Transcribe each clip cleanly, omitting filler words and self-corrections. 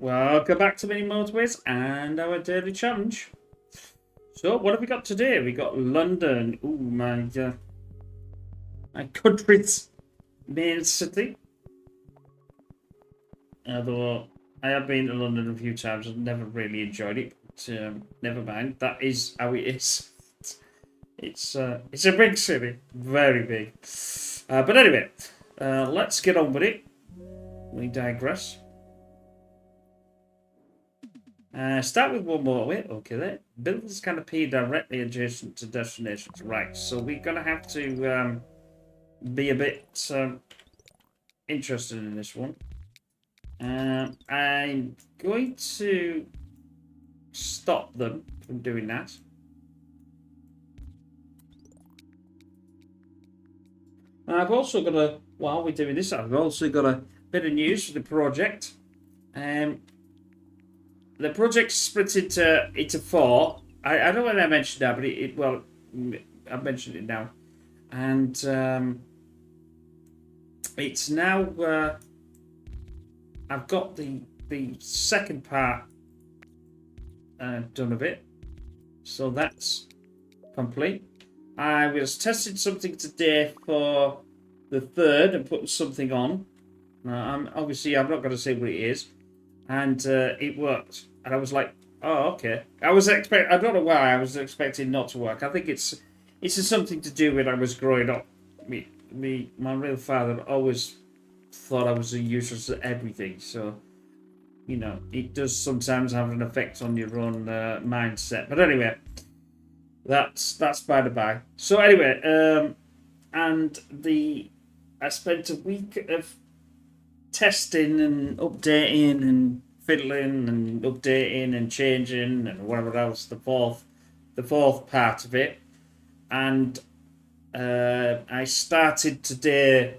Welcome back to Mini Motorways and our daily challenge. So, what have we got today? We got London. Ooh, my country's main city. Although I have been to London a few times and never really enjoyed it. But, never mind. That is how it is. It's a big city, very big. But anyway, let's get on with it. We digress. Start with one motorway. Okay, there. Buildings can appear directly adjacent to destinations. Right, so we're going to have to be a bit interested in this one. I'm going to stop them from doing that. I've also got a, while we're doing this, I've also got a bit of news for the project. The project's split into four. I don't know when I mentioned that, but well, I've mentioned it now, and it's now. I've got the second part done of it, so that's complete. I was testing something today for the third and putting something on. I'm not going to say what it is, and it worked. And I was like, "Oh, okay." I don't know why I was expecting not to work. I think it's something to do with I was growing up. My real father always thought I was a useless at everything. So it does sometimes have an effect on your own mindset. But anyway, that's by the by. So anyway, I spent a week of testing and updating and fiddling and updating and changing and whatever else. The fourth part of it, and I started today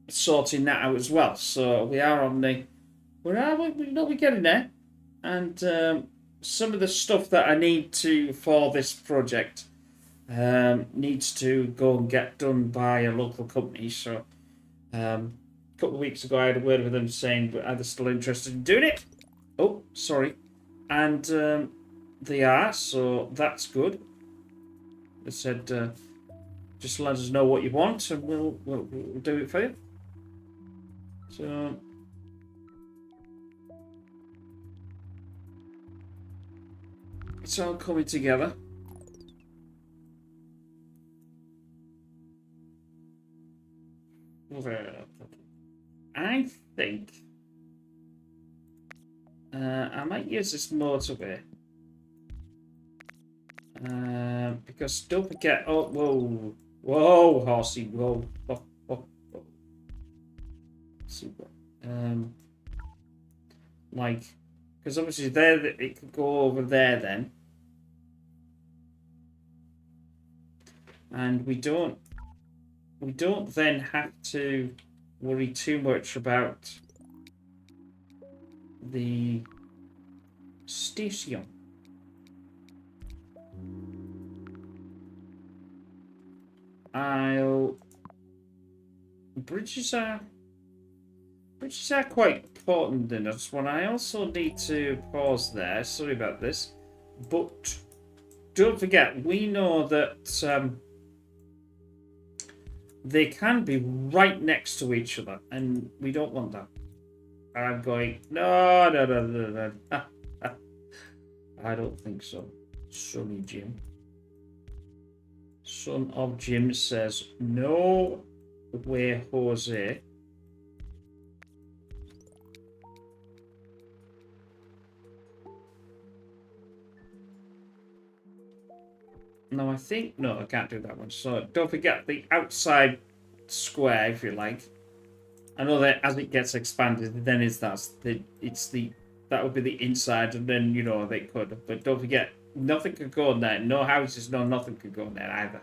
sorting that out as well. So we are on the we're getting there, and some of the stuff that I need to for this project needs to go and get done by a local company. So a couple of weeks ago, I had a word with them saying, are they still interested in doing it? Oh, sorry. And they are, so that's good. They said, just let us know what you want and we'll do it for you. So it's all coming together. I think I might use this motorway because don't forget. Oh, whoa, horsey, whoa. Super. Like, because obviously there it could go over there then, and we don't then have to worry too much about the station. Bridges are quite important in this one. I also need to pause there. Sorry about this, but don't forget we know that they can be right next to each other, and we don't want that. I'm going, no. I don't think so. Sonny Jim. Son of Jim says, no way, Jose. No, I can't do that one. So don't forget the outside square, if you like. I know that as it gets expanded, then that would be the inside, and then they could. But don't forget, nothing could go in there. No houses, no nothing could go in there either.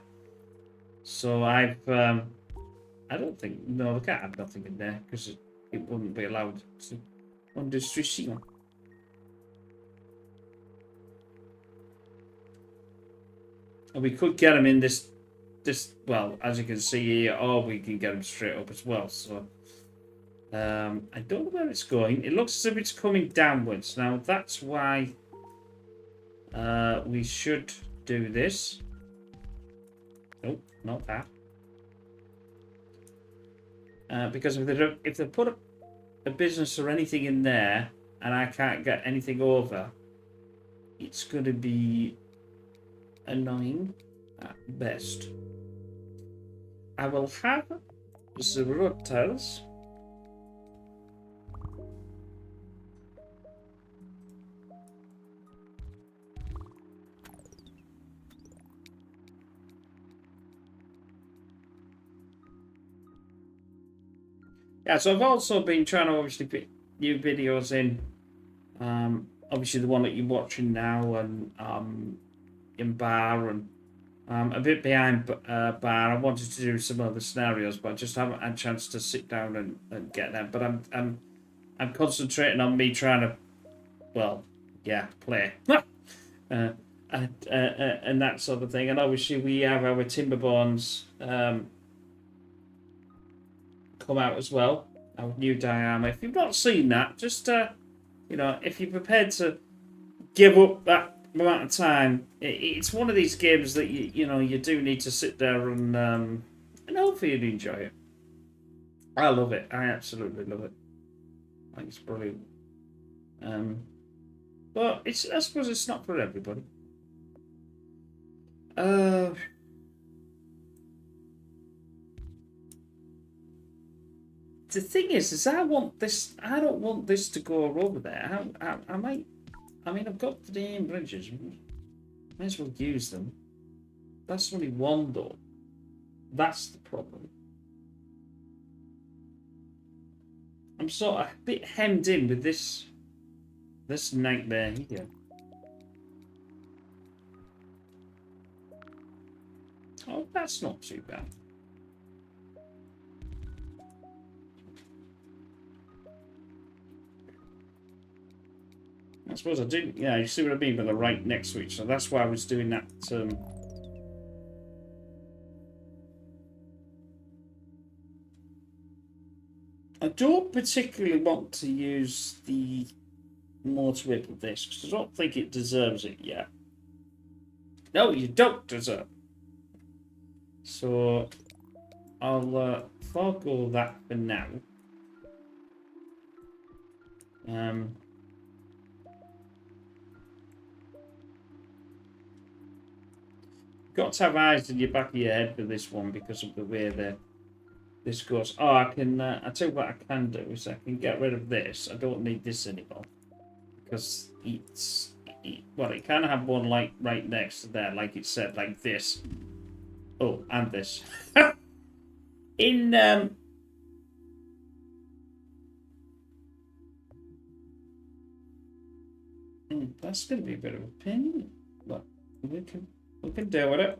So I don't think they can't have nothing in there because it wouldn't be allowed to under restriction. And we could get them in this well, as you can see here, or we can get them straight up as well. So I don't know where it's going. It looks as if it's coming downwards. Now, that's why we should do this. Nope, not that. Because if they put a business or anything in there and I can't get anything over, it's going to be annoying at best. I will have the road tiles. Yeah, so I've also been trying to obviously put new videos in. Obviously the one that you're watching now, and in bar, and a bit behind bar. I wanted to do some other scenarios, but I just haven't had a chance to sit down and get them. But I'm concentrating on me trying to, well, yeah, play. And that sort of thing. And obviously we have our Timberborns come out as well. Our new diorama. If you've not seen that, just you know, if you're prepared to give up that amount of time, it's one of these games that you know you do need to sit there and hopefully you'd enjoy it. I love it. I absolutely love it. I think it's brilliant. But I suppose it's not for everybody. The thing is I want this. I don't want this to go over there. I might. I mean, I've got the damn bridges. Might as well use them. That's only one though. That's the problem. I'm sort of a bit hemmed in with this nightmare here. Oh, that's not too bad. I suppose I didn't. Yeah, you see what I mean by the right next to each. So that's why I was doing that. I don't particularly want to use the motorway with this because I don't think it deserves it yet. No, you don't deserve it. So I'll forego that for now. Got to have eyes in your back of your head for this one because of the way this goes. Oh, I can. I tell you what I can do is I can get rid of this. I don't need this anymore because well, it can have one like right next to there, like it said, like this. Oh, and this. In that's going to be a bit of a pain, but we can deal with it.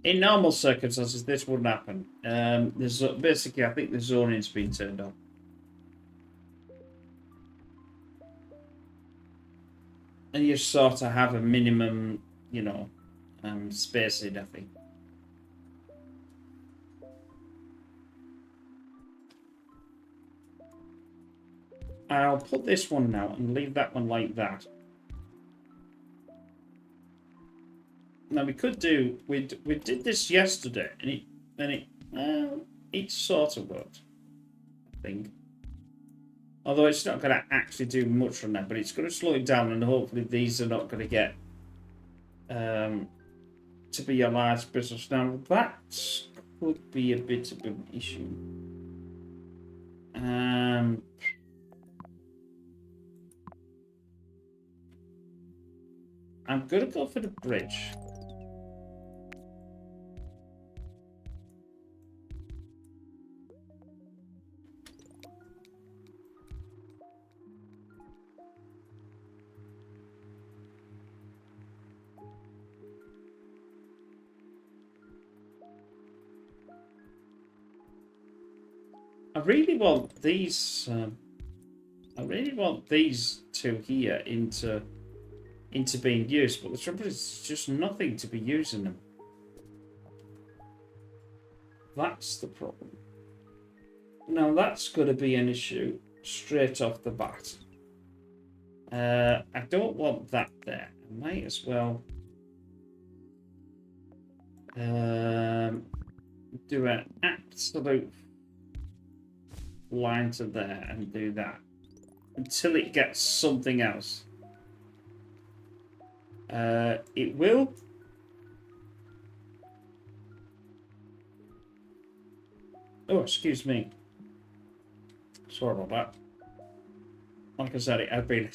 In normal circumstances, this wouldn't happen. There's basically, I think the zoning's been turned on. And you sort of have a minimum, you know, spacing, I think. I'll put this one now and leave that one like that. Now we could do we did this yesterday and it sort of worked, I think. Although it's not going to actually do much on that, but it's going to slow it down, and hopefully these are not going to get to be a large business. Now that could be a bit of an issue. I'm going to go for the bridge. I really want these. I really want these two here into being used, but the trouble is, just nothing to be using them. that's the problem. Now that's going to be an issue straight off the bat. I don't want that there. I might as well do an absolute line to there and do that until it gets something else. It will. Oh, excuse me. Sorry about that. Like I said, I've been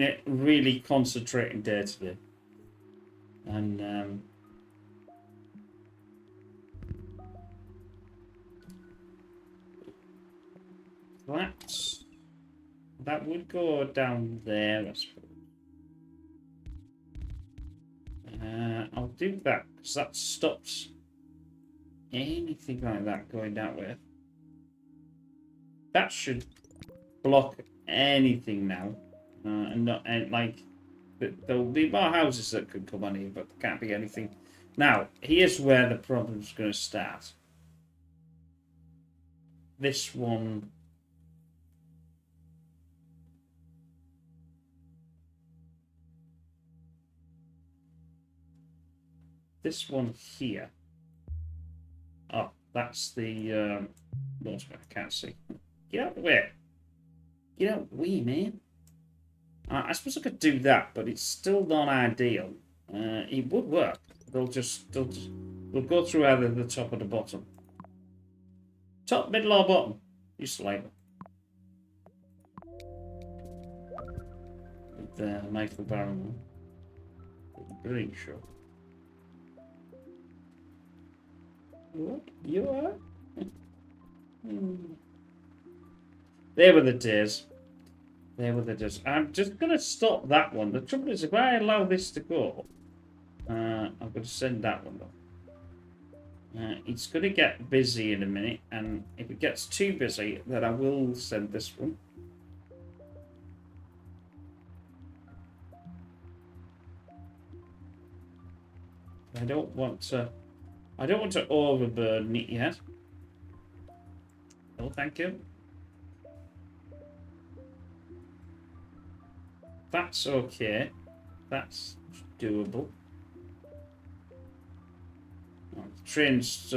a really concentrating day today, and that would go down there, I suppose. I'll do that because that stops anything like that going that way. That should block anything now, and not like there'll be more houses that could come on here, but there can't be anything. Now, here's where the problem's going to start. This one. This one here. Oh, that's the motorway. I can't see. Get out of the way. Get out of the way, man. I suppose I could do that, but it's still not ideal. It would work. They'll go through either the top or the bottom. Top, middle, or bottom. You select it. With the Michael Barron. Brilliant show. What? You are? There were the days. There were the days. I'm just going to stop that one. The trouble is, if I allow this to go, I'm going to send that one off. It's going to get busy in a minute, and if it gets too busy, then I will send this one. I don't want to overburden it yet. Oh, thank you. That's okay. That's doable. Oh, trains,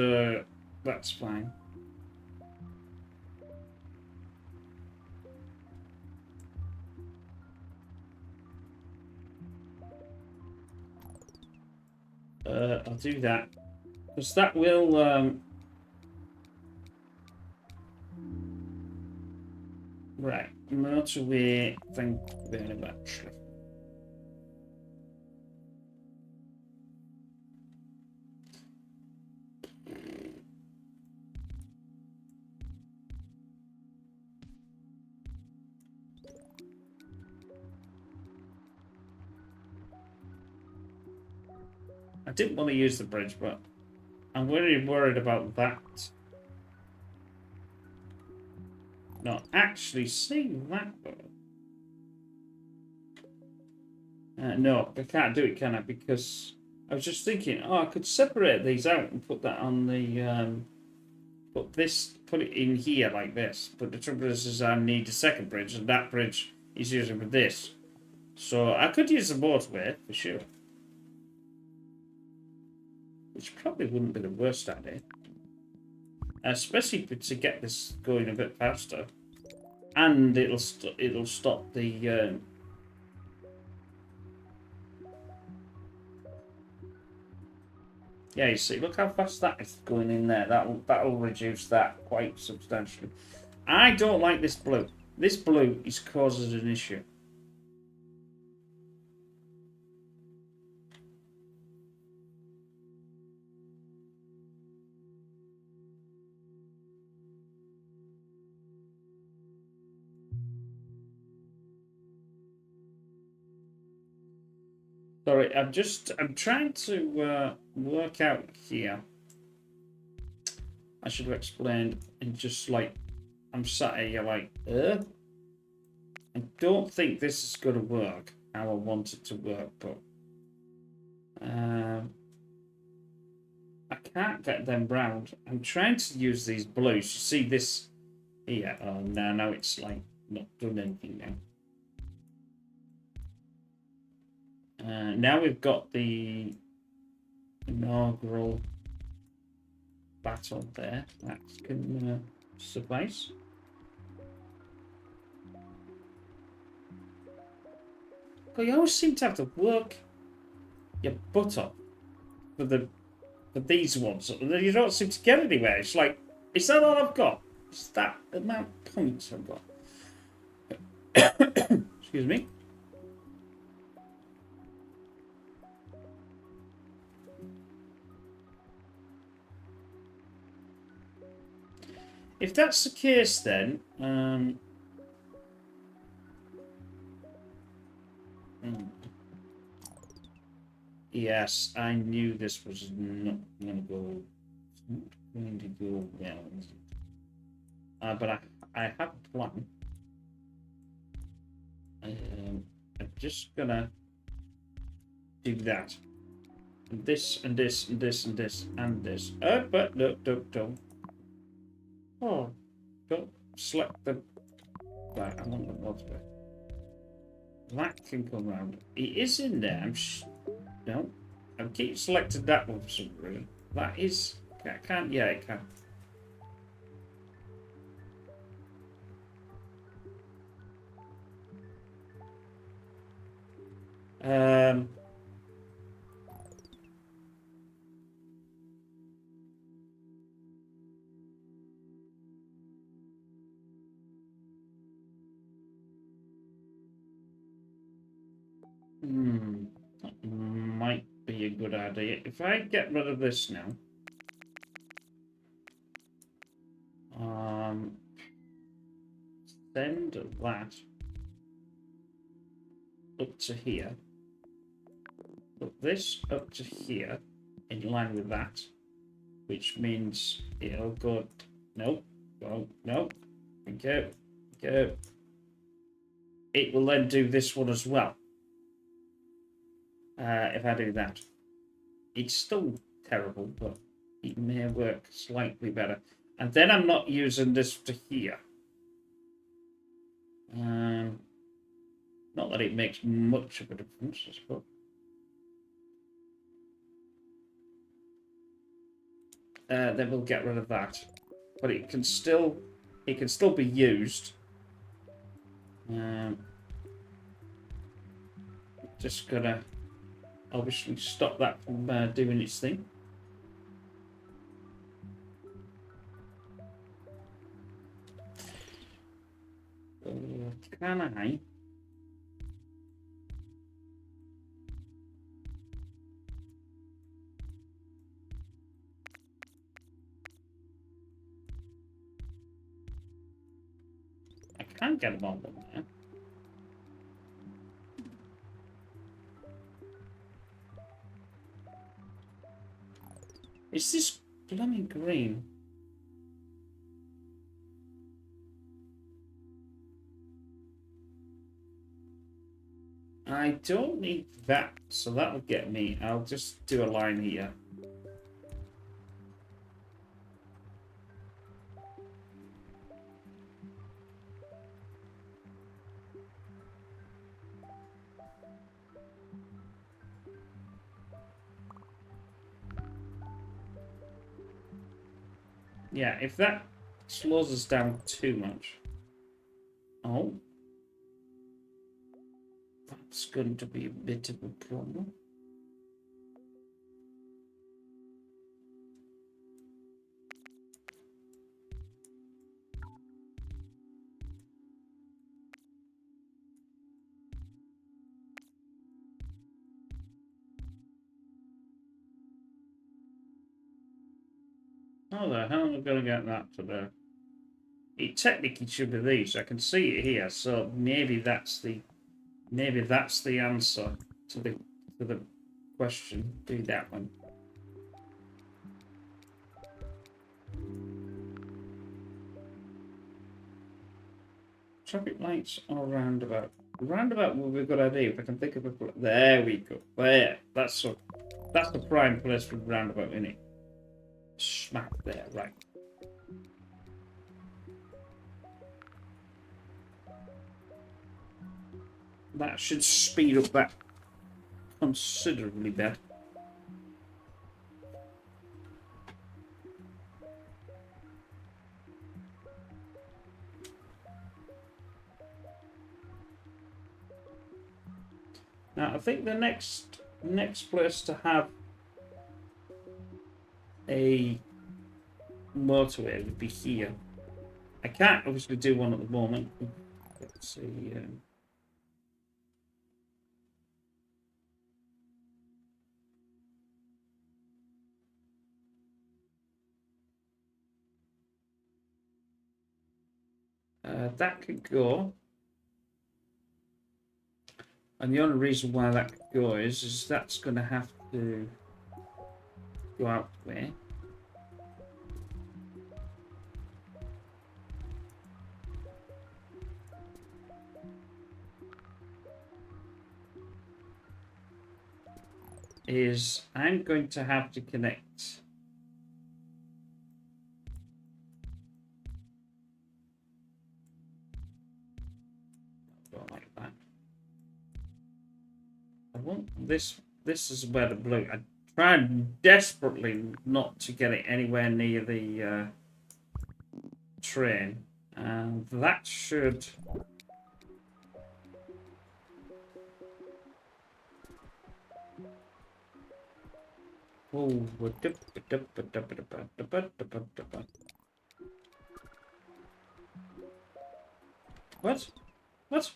that's fine. I'll do that. Because that will... Right, motorway, thank you very much. I didn't want to use the bridge, but I'm really worried about that. Not actually seeing that though. No, I can't do it, can I? Because I was just thinking, I could separate these out and put that on the put it in here like this. But the trouble is I need a second bridge, and that bridge is using for this. So I could use the motorway for sure, which probably wouldn't be the worst idea. Especially to get this going a bit faster, and it'll stop the yeah. You see, look how fast that is going in there. That'll reduce that quite substantially. I don't like this blue. This blue is causing an issue. Sorry, I'm trying to work out here. I should have explained, and just like, I'm sat here like, I don't think this is going to work how I want it to work, but I can't get them round. I'm trying to use these blues. You see this here? Oh, no, no, it's like not doing anything now. Now we've got the inaugural battle there. That can suffice. But you always seem to have to work your butt off for these ones. You don't seem to get anywhere. It's like, is that all I've got? Is that the amount of points I've got? Excuse me. If that's the case, then yes, I knew this was not going to go. Not going to go well, is it? But I have a plan. I'm just gonna do that. And this and this and this and this and this. But no, don't. Oh, don't select the. Right, I want the motorway. That can come round. It is in there. No, I keep selecting that one for some reason. That is. I can't. Yeah, it can. That might be a good idea. If I get rid of this now, send that up to here. Put this up to here, in line with that, which means it'll go. Nope. Go. Nope. Go. Go. It will then do this one as well. If I do that, it's still terrible, but it may work slightly better. And then I'm not using this to here. Not that it makes much of a difference, I suppose. Then we'll get rid of that, but it can still be used. Just gonna obviously stop that from doing its thing. Can I? I can't get them all in there. Is this blooming green? I don't need that, so that'll get me. I'll just do a line here. Yeah, if that slows us down too much. Oh. That's going to be a bit of a problem. How the hell am I going to get that to there? It technically should be these. I can see it here, so maybe that's the answer to the question. Do that one. Traffic lights or roundabout? Roundabout would be a good idea if I can think of a. There we go. There. That's the prime place for roundabout, isn't it? smack there, right. That should speed up that considerably better. Now I think the next place to have a motorway would be here. I can't obviously do one at the moment. Let's see. That could go. And the only reason why that could go is that's going to have to go out there. Is I'm going to have to connect like that. I want this. This is where the blue. I tried desperately not to get it anywhere near the train, and that should. Oh, what? What?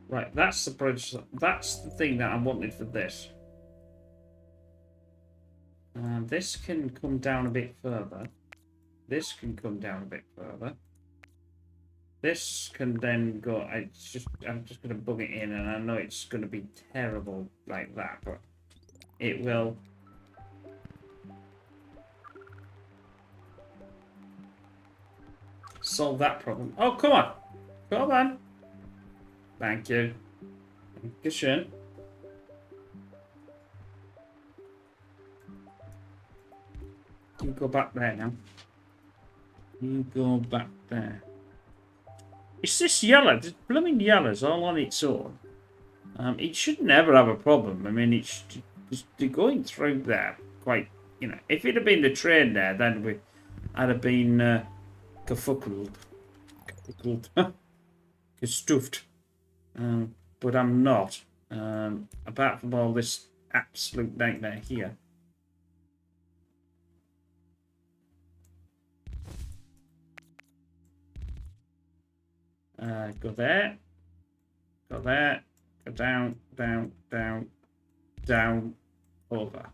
Right, that's the bridge. That's the thing that I wanted for this. This can come down a bit further. This can come down a bit further. This can then go. I'm just going to bung it in, and I know it's going to be terrible like that, but it will. Solve that problem. Oh, come on. Come on. Thank you. Dankeschön. You go back there now. You go back there. It's this yellow. This blooming yellow's all on its own. It should never have a problem. I mean, it's going through there quite, you know. If it had been the train there, then I'd have been gefuckled. Gestuffed. But I'm not. Apart from all this absolute nightmare here. Go there. Go there. Go down, down, down, down, over.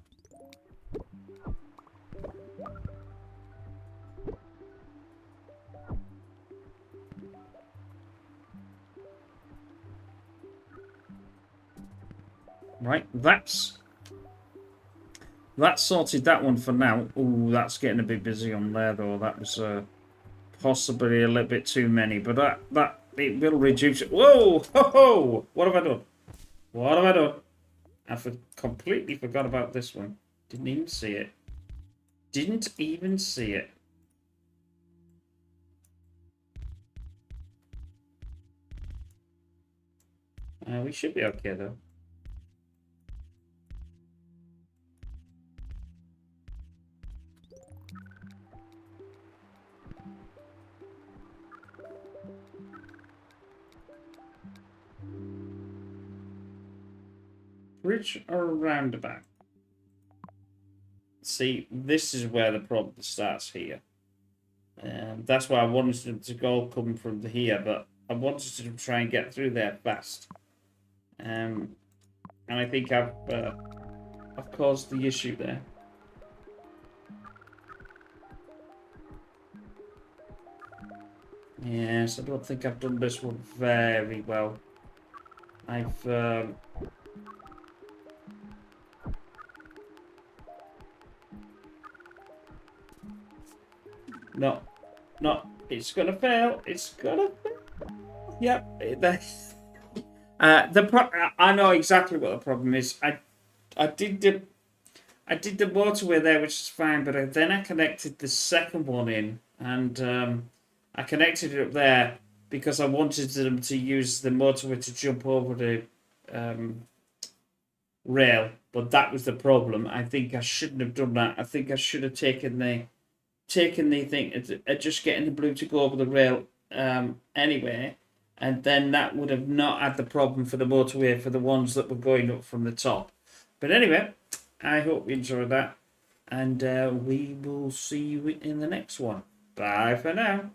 Right, that's sorted that one for now. Oh, that's getting a bit busy on there though. That was possibly a little bit too many, but that it will reduce it. Whoa, ho, ho! What have I done? What have I done? I completely forgot about this one. Didn't even see it. Didn't even see it. We should be okay though. Bridge or roundabout? See, this is where the problem starts here. That's why I wanted them to go come from here, but I wanted to try and get through there fast. And I think I've caused the issue there. Yes, I don't think I've done this one very well. I've no, Not. It's gonna fail. It's gonna fail. Yep. I know exactly what the problem is. I did the motorway there, which is fine, but then I connected the second one in, and I connected it up there because I wanted them to use the motorway to jump over the rail. But that was the problem. I think I shouldn't have done that. I think I should have taken the thing, just getting the blue to go over the rail anyway, and then that would have not had the problem for the motorway for the ones that were going up from the top. But anyway, I hope you enjoyed that, and we will see you in the next one. Bye for now.